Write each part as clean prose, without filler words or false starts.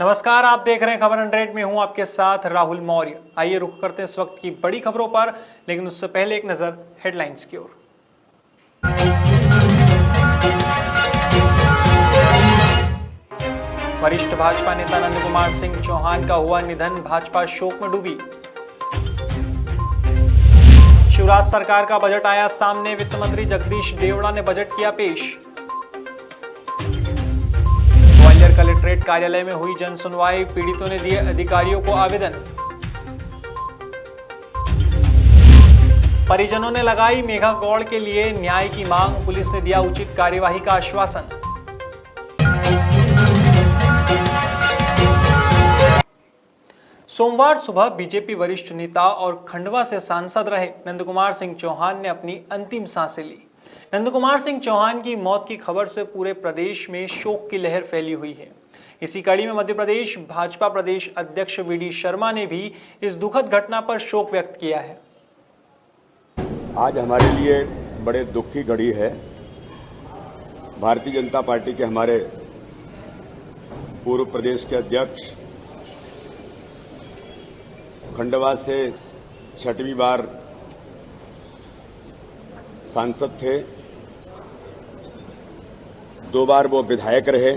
नमस्कार, आप देख रहे हैं खबर 100 में हूं आपके साथ राहुल मौर्य। आइए रुख करते हैं इस वक्त की बड़ी खबरों पर, लेकिन उससे पहले एक नजर हेडलाइंस की ओर। वरिष्ठ भाजपा नेता नंद कुमार सिंह चौहान का हुआ निधन, भाजपा शोक में डूबी। शिवराज सरकार का बजट आया सामने, वित्त मंत्री जगदीश देवड़ा ने बजट किया पेश। ग्वालियर कलेक्ट्रेट कार्यालय में हुई जन सुनवाई, पीड़ितों ने दिए अधिकारियों को आवेदन। परिजनों ने लगाई मेघा गौड़ के लिए न्याय की मांग, पुलिस ने दिया उचित कार्यवाही का आश्वासन। सोमवार सुबह बीजेपी वरिष्ठ नेता और खंडवा से सांसद रहे नंद कुमार सिंह चौहान ने अपनी अंतिम सांसें ली। नंद कुमार सिंह चौहान की मौत की खबर से पूरे प्रदेश में शोक की लहर फैली हुई है। इसी कड़ी में मध्य प्रदेश भाजपा प्रदेश अध्यक्ष वी.डी. शर्मा ने भी इस दुखद घटना पर शोक व्यक्त किया है। आज हमारे लिए बड़े दुख की घड़ी है। भारतीय जनता पार्टी के हमारे पूर्व प्रदेश के अध्यक्ष खंडवा से 6वीं बार सांसद थे, 2 बार वो विधायक रहे,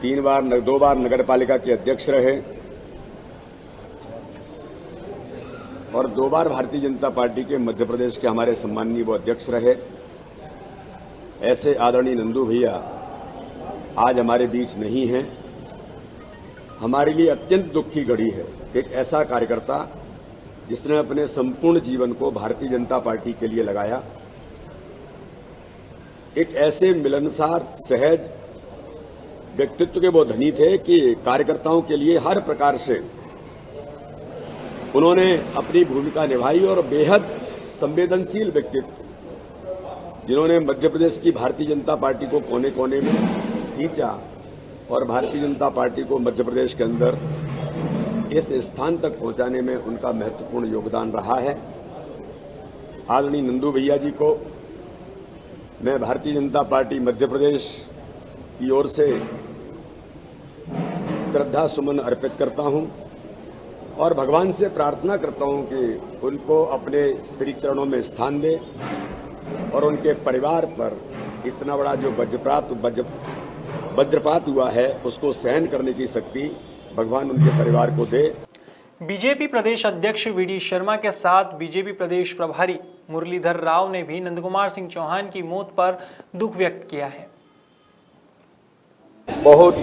2 बार नगर पालिका के अध्यक्ष रहे और 2 बार भारतीय जनता पार्टी के मध्य प्रदेश के हमारे सम्माननीय वो अध्यक्ष रहे। ऐसे आदरणीय नंदू भैया आज हमारे बीच नहीं हैं। हमारे लिए अत्यंत दुख की घड़ी है। एक ऐसा कार्यकर्ता जिसने अपने संपूर्ण जीवन को भारतीय जनता पार्टी के लिए लगाया, एक ऐसे मिलनसार सहज व्यक्तित्व के वो धनी थे कि कार्यकर्ताओं के लिए हर प्रकार से उन्होंने अपनी भूमिका निभाई और बेहद संवेदनशील व्यक्तित्व जिन्होंने मध्य प्रदेश की भारतीय जनता पार्टी को कोने कोने में सींचा और भारतीय जनता पार्टी को मध्य प्रदेश के अंदर इस स्थान तक पहुंचाने में उनका महत्वपूर्ण योगदान रहा है। आदरणीय नंदू भैया जी को मैं भारतीय जनता पार्टी मध्य प्रदेश की ओर से श्रद्धा सुमन अर्पित करता हूं और भगवान से प्रार्थना करता हूं कि उनको अपने श्री चरणों में स्थान दे और उनके परिवार पर इतना बड़ा जो वज्रपात हुआ है उसको सहन करने की शक्ति भगवान उनके परिवार को दे। बीजेपी प्रदेश अध्यक्ष वी.डी. शर्मा के साथ बीजेपी प्रदेश प्रभारी मुरलीधर राव ने भी नंद कुमार सिंह चौहान की मौत पर दुख व्यक्त किया है। बहुत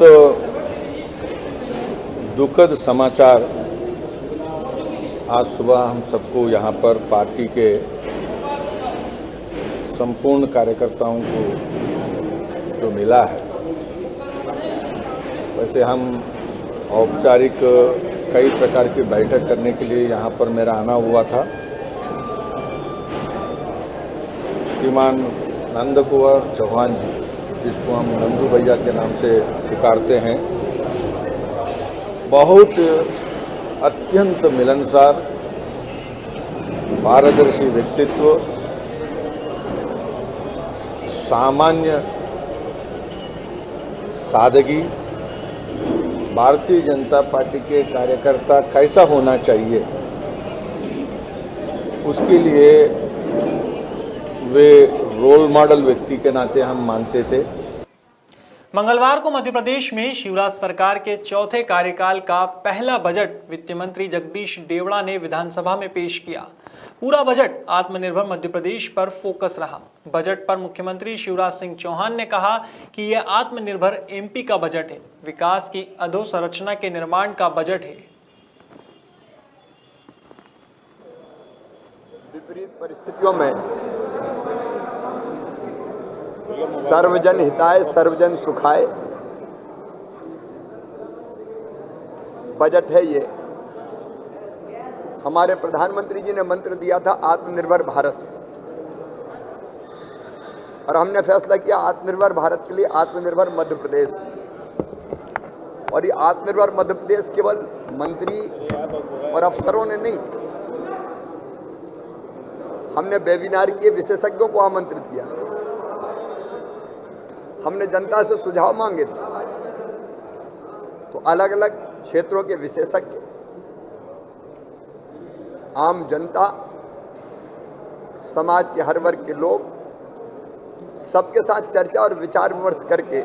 दुखद समाचार आज सुबह हम सबको यहाँ पर पार्टी के संपूर्ण कार्यकर्ताओं को जो मिला है। वैसे हम औपचारिक कई प्रकार की बैठक करने के लिए यहाँ पर मेरा आना हुआ था। श्रीमान नंद कुंवर चौहान जी, जिसको हम नंदू भैया के नाम से पुकारते हैं, बहुत अत्यंत मिलनसार पारदर्शी व्यक्तित्व, सामान्य सादगी, भारतीय जनता पार्टी के कार्यकर्ता कैसा होना चाहिए उसके लिए वे रोल मॉडल व्यक्ति के नाते हम मानते थे। मंगलवार को मध्य प्रदेश में शिवराज सरकार के चौथे कार्यकाल का पहला बजट वित्त मंत्री जगदीश देवड़ा ने विधानसभा में पेश किया। पूरा बजट आत्मनिर्भर मध्य प्रदेश पर फोकस रहा। बजट पर मुख्यमंत्री शिवराज सिंह चौहान ने कहा कि यह आत्मनिर्भर एमपी का बजट है, विकास की अधोसंरचना के निर्माण का बजट है। विपरीत परिस्थितियों में सर्वजन हिताय सर्वजन सुखाय बजट है ये। हमारे प्रधानमंत्री जी ने मंत्र दिया था आत्मनिर्भर भारत, और हमने फैसला किया आत्मनिर्भर भारत के लिए आत्मनिर्भर मध्य प्रदेश। और ये आत्मनिर्भर मध्य प्रदेश केवल मंत्री और अफसरों ने नहीं, हमने वेबिनार किए, विशेषज्ञों को आमंत्रित किया था, हमने जनता से सुझाव मांगे थे तो अलग अलग क्षेत्रों के विशेषज्ञ, आम जनता, समाज के हर वर्ग के लोग सबके साथ चर्चा और विचार विमर्श करके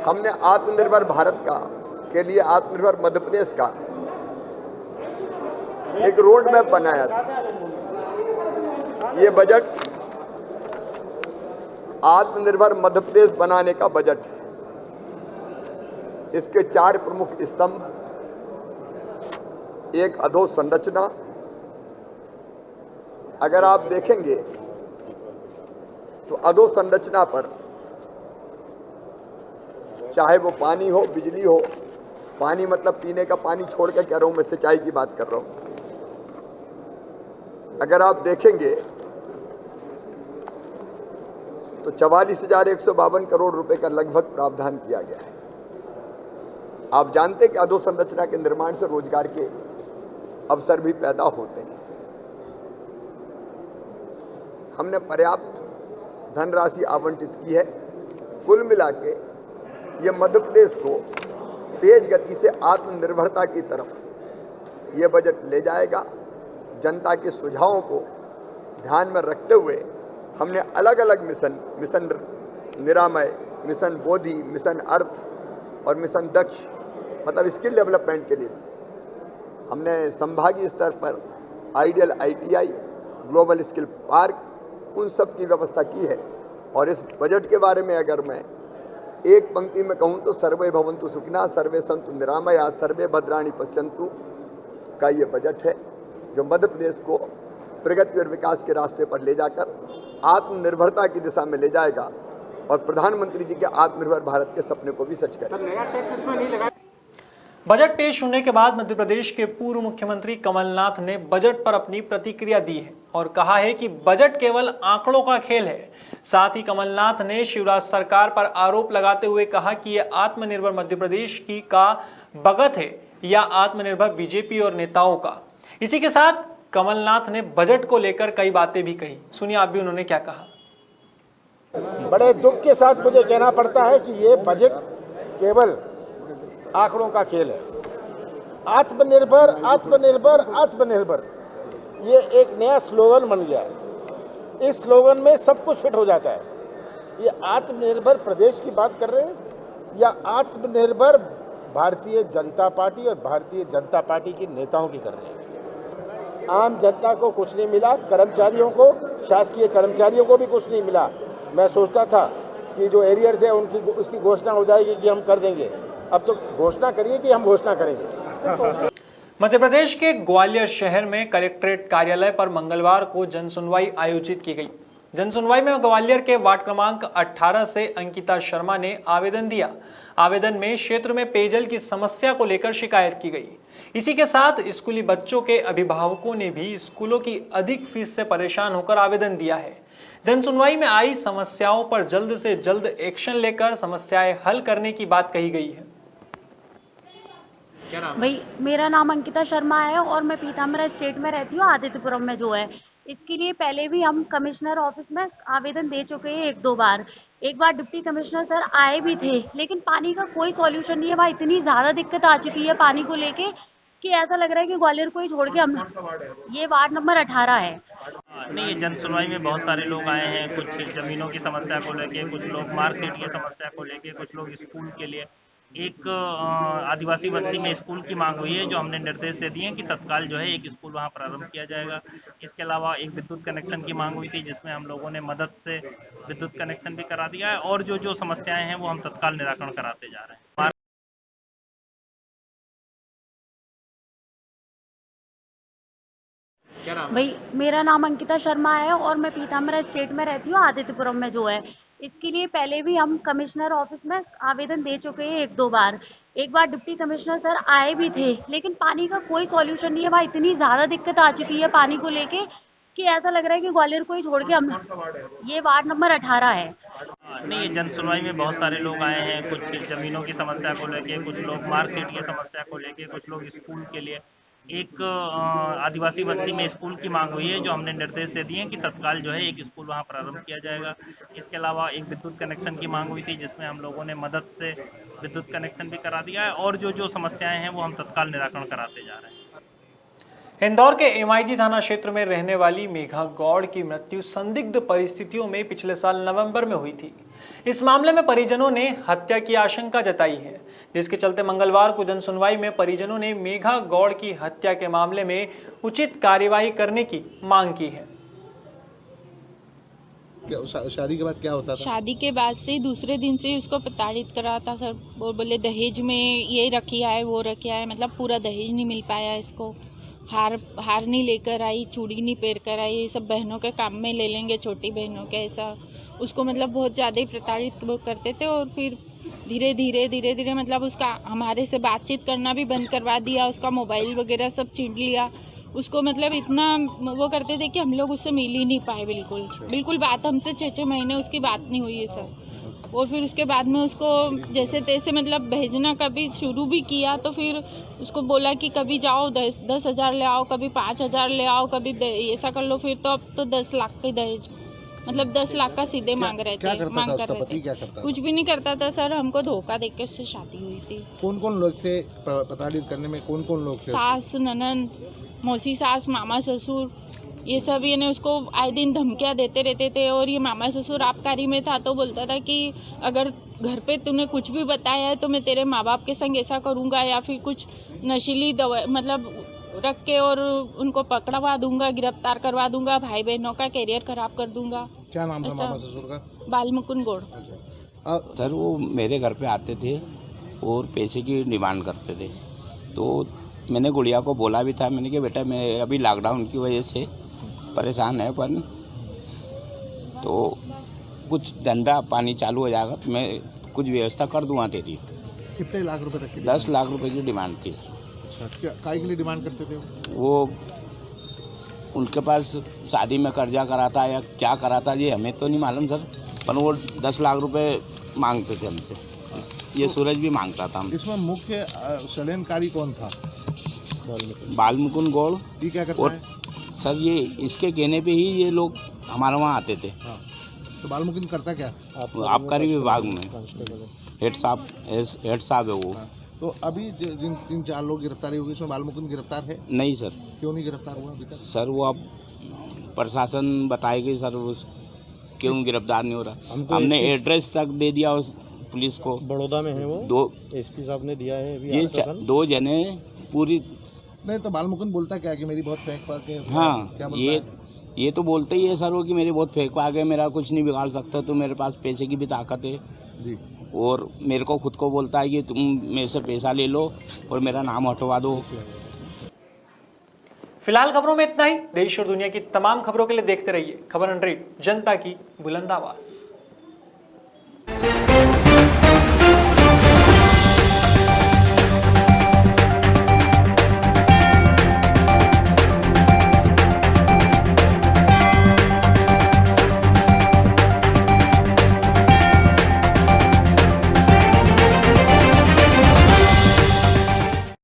हमने आत्मनिर्भर भारत के लिए आत्मनिर्भर मध्य प्रदेश का एक रोड मैप बनाया था। ये बजट आत्मनिर्भर मध्य प्रदेश बनाने का बजट है। इसके 4 प्रमुख स्तंभ, एक अधोसंरचना। अगर आप देखेंगे तो अधोसंरचना पर चाहे वो पानी हो, बिजली हो, पानी मतलब पीने का पानी छोड़ के कह रहा हूं, मैं सिंचाई की बात कर रहा हूं। अगर आप देखेंगे तो 44,152 करोड़ रुपए का लगभग प्रावधान किया गया है। आप जानते हैं कि अधोसंरचना के निर्माण से रोजगार के अवसर भी पैदा होते हैं। हमने पर्याप्त धनराशि आवंटित की है। कुल मिला के ये मध्य प्रदेश को तेज गति से आत्मनिर्भरता की तरफ ये बजट ले जाएगा। जनता के सुझावों को ध्यान में रखते हुए हमने अलग अलग मिशन निरामय, मिशन बोधि, मिशन अर्थ और मिशन दक्ष मतलब स्किल डेवलपमेंट के लिए भी हमने संभागीय स्तर पर ideal ITI, global skill park, उन सब की व्यवस्था की है। और इस बजट के बारे में अगर मैं एक पंक्ति में कहूँ तो सर्वे भवन्तु सुखिनः, सर्वे सन्तु निरामया, सर्वे भद्राणि पश्यन्तु का ये बजट है जो मध्य प्रदेश को प्रगति और विकास के रास्ते पर ले जाकर आत्मनिर्भरता की दिशा में ले जाएगा और प्रधानमंत्री जी के आत्मनिर्भर भारत के सपने को भी सच करेगा। बजट पेश होने के बाद मध्य प्रदेश के पूर्व मुख्यमंत्री कमलनाथ ने बजट पर अपनी प्रतिक्रिया दी है और कहा है कि बजट केवल आंकड़ों का खेल है। साथ ही कमलनाथ ने शिवराज सरकार पर आरोप लगाते हुए कहा कि यह आत्मनिर्भर मध्य प्रदेश की का बगत है या आत्मनिर्भर बीजेपी और नेताओं का। इसी के साथ कमलनाथ ने बजट को लेकर कई बातें भी कही। सुनिए आप भी उन्होंने क्या कहा। बड़े दुख के साथ मुझे कहना पड़ता है कि ये बजट केवल आंकड़ों का खेल है। आत्मनिर्भर आत्मनिर्भर आत्मनिर्भर ये एक नया स्लोगन बन गया है। इस स्लोगन में सब कुछ फिट हो जाता है। ये आत्मनिर्भर प्रदेश की बात कर रहे हैं या आत्मनिर्भर भारतीय जनता पार्टी और भारतीय जनता पार्टी के नेताओं की कर रहे हैं। आम जनता को कुछ नहीं मिला, कर्मचारियों को, शासकीय कर्मचारियों को भी कुछ नहीं मिला। मैं सोचता था कि जो एरियर्स है उसकी घोषणा हो जाएगी कि हम कर देंगे। अब तो घोषणा करिए कि हम घोषणा करेंगे। मध्य प्रदेश के ग्वालियर शहर में कलेक्ट्रेट कार्यालय पर मंगलवार को जनसुनवाई आयोजित की गई। जनसुनवाई में ग्वालियर के वार्ड क्रमांक 18 से अंकिता शर्मा ने आवेदन दिया। आवेदन में क्षेत्र में पेयजल की समस्या को लेकर शिकायत की गई। इसी के साथ स्कूली बच्चों के अभिभावकों ने भी स्कूलों की अधिक फीस से परेशान होकर आवेदन दिया है। जनसुनवाई में आई समस्याओं पर जल्द से जल्द एक्शन लेकर समस्याएं हल करने की बात कही गई है। भाई मेरा नाम अंकिता शर्मा है और मैं पीताम्बर स्टेट में रहती हूँ, आदित्यपुरम में जो है। इसके लिए पहले भी हम कमिश्नर ऑफिस में आवेदन दे चुके हैं 1-2 बार। एक बार डिप्टी कमिश्नर सर आए भी थे, लेकिन पानी का कोई सॉल्यूशन नहीं है। वहाँ इतनी ज़्यादा दिक्कत आ चुकी है पानी को लेके कि ऐसा लग रहा है कि ग्वालियर को ही छोड़ के हम, ये वार्ड नंबर 18 है। नहीं, ये जन सुनवाई में बहुत सारे लोग आए हैं। कुछ जमीनों की समस्या को लेके, कुछ लोग मार्कशीट की समस्या को लेके, कुछ लोग स्कूल के लिए। एक आदिवासी बस्ती में स्कूल की मांग हुई है जो हमने निर्देश दे दिए हैं कि तत्काल जो है एक स्कूल वहां प्रारंभ किया जाएगा। इसके अलावा एक विद्युत कनेक्शन की मांग हुई थी जिसमें हम लोगों ने मदद से विद्युत कनेक्शन भी करा दिया है और जो समस्याएं हैं वो हम तत्काल निराकरण कराते जा रहे हैं। भाई मेरा नाम अंकिता शर्मा है और मैं पीताम्बर स्टेट में रहती हूँ, आदित्यपुरम में जो है। इसके लिए पहले भी हम कमिश्नर ऑफिस में आवेदन दे चुके हैं 1-2 बार। एक बार डिप्टी कमिश्नर सर आए भी थे, लेकिन पानी का कोई सॉल्यूशन नहीं है। वहाँ इतनी ज़्यादा दिक्कत आ चुकी है पानी को लेके कि ऐसा लग रहा है कि ग्वालियर को ही छोड़ के हम, ये वार्ड नंबर 18 है। नहीं, ये जन सुनवाई में बहुत सारे लोग आए हैं। कुछ जमीनों की समस्या को लेके, कुछ लोग मार्कशीट की समस्या को लेके, कुछ लोग स्कूल के लिए। एक आदिवासी बस्ती में स्कूल की मांग हुई है, जो हमने निर्देश दे दिए हैं कि तत्काल जो है एक स्कूल वहां प्रारंभ किया जाएगा। इसके अलावा एक विद्युत कनेक्शन की मांग हुई थी, जिसमें हम लोगों ने मदद से विद्युत कनेक्शन भी करा दिया है, और जो समस्याएं हैं वो हम तत्काल निराकरण कराते जा रहे हैं। इंदौर के एमआईजी थाना क्षेत्र में रहने वाली मेघा गौड़ की मृत्यु संदिग्ध परिस्थितियों में पिछले साल नवंबर में हुई थी। इस मामले में परिजनों ने हत्या की आशंका जताई है, जिसके चलते मंगलवार को जनसुनवाई में परिजनों ने मेघा गौड़ की हत्या के मामले में उचित कार्यवाही करने की मांग की है। शादी के बाद क्या होता था? शादी के बाद से दूसरे दिन से उसको प्रताड़ित करा था सर। वो बोले दहेज में ये रखिया है, वो रखिया है, मतलब पूरा दहेज नहीं मिल पाया इसको। हार नहीं लेकर आई, चूड़ी नहीं पहन कर आई, ये सब बहनों के काम में ले लेंगे, छोटी बहनों के, ऐसा उसको मतलब बहुत ज़्यादा ही प्रताड़ित करते थे। और फिर धीरे धीरे मतलब उसका हमारे से बातचीत करना भी बंद करवा दिया, उसका मोबाइल वगैरह सब छीन लिया। उसको मतलब इतना वो करते थे कि हम लोग उससे मिल ही नहीं पाए, बिल्कुल बात हमसे 6 महीने उसकी बात नहीं हुई है सर। और फिर उसके बाद में उसको जैसे तैसे मतलब भेजना कभी शुरू भी किया, तो फिर उसको बोला कि कभी जाओ 10,000 ले आओ, कभी 5,000 ले आओ, कभी ऐसा कर लो। फिर तो अब तो 10 लाख के दहेज, मतलब 10 लाख का सीधे मांग रहे थे। क्या करता था? कुछ भी नहीं करता था सर, हमको धोखा देके उससे शादी हुई थी। कौन कौन लोग थे प्रताड़ित करने में? कौन कौन लोग थे? सास, ननद, मौसी सास, मामा ससुर, ये सब ये ने उसको आए दिन धमकियाँ देते रहते थे। और ये मामा ससुर आबकारी में था, तो बोलता था कि अगर घर पे तूने कुछ भी बताया है तो मैं तेरे माँ बाप के संग ऐसा करूँगा, या फिर कुछ नशीली दवा मतलब रख के और उनको पकड़वा दूंगा, गिरफ्तार करवा दूंगा, भाई बहनों का कैरियर खराब कर दूंगा। क्या नाम था मामा ससुर का? बालमुकुंद गौड़। सर वो मेरे घर पे आते थे और पैसे की डिमांड करते थे, तो मैंने गुड़िया को बोला भी था, मैंने कहा बेटा मैं अभी लॉकडाउन की वजह से परेशान है, पर तो कुछ धंधा पानी चालू हो जाएगा तो मैं कुछ व्यवस्था कर दूंगा तेरी। कितने लाख रुपए तक की? 10 लाख रुपए की डिमांड थी। क्या काय के लिए डिमांड करते थे वो? उनके पास शादी में कर्जा करा था या क्या करा था ये हमें तो नहीं मालूम सर, पर वो 10 लाख रुपए मांगते थे हमसे। ये सूरज भी मांगता था। इसमें मुख्य षड्यंत्रकारी कौन था? बालमुकुंद गौड़। ये क्या करता है सर? ये इसके कहने पे ही ये लोग हमारे वहाँ आते थे। हाँ। तो बालमुकुंद करता क्या? आबकारी विभाग में हेड साहब है वो। हाँ। तो अभी जिन 3-4 लोग गिरफ्तारी हुई, इसमें बालमुकुंद गिरफ्तार है? नहीं सर। क्यों नहीं गिरफ्तार हुआ अभी तक? सर वो अब प्रशासन बताएगी सर उस क्यों गिरफ्तार नहीं हो रहा। हमने एड्रेस तक दे दिया उस पुलिस को। बड़ौदा में है वो, 2 एसपी साहब ने दिया है अभी। ये 2 जने पूरी नहीं, तो बालमुकुंद बोलता क्या कि मेरी बहुत फेंक पाके? हाँ, क्या ये तो बोलते ही है सर वो कि मेरी बहुत फेंक पा गए, मेरा कुछ नहीं बिगाड़ सकता, तो मेरे पास पैसे की भी ताकत है जी। और मेरे को खुद को बोलता है कि तुम मेरे से पैसा ले लो और मेरा नाम हटवा दो। फिलहाल खबरों में इतना ही। देश और दुनिया की तमाम खबरों के लिए देखते रहिए खबर 100, जनता की बुलंद आवाज।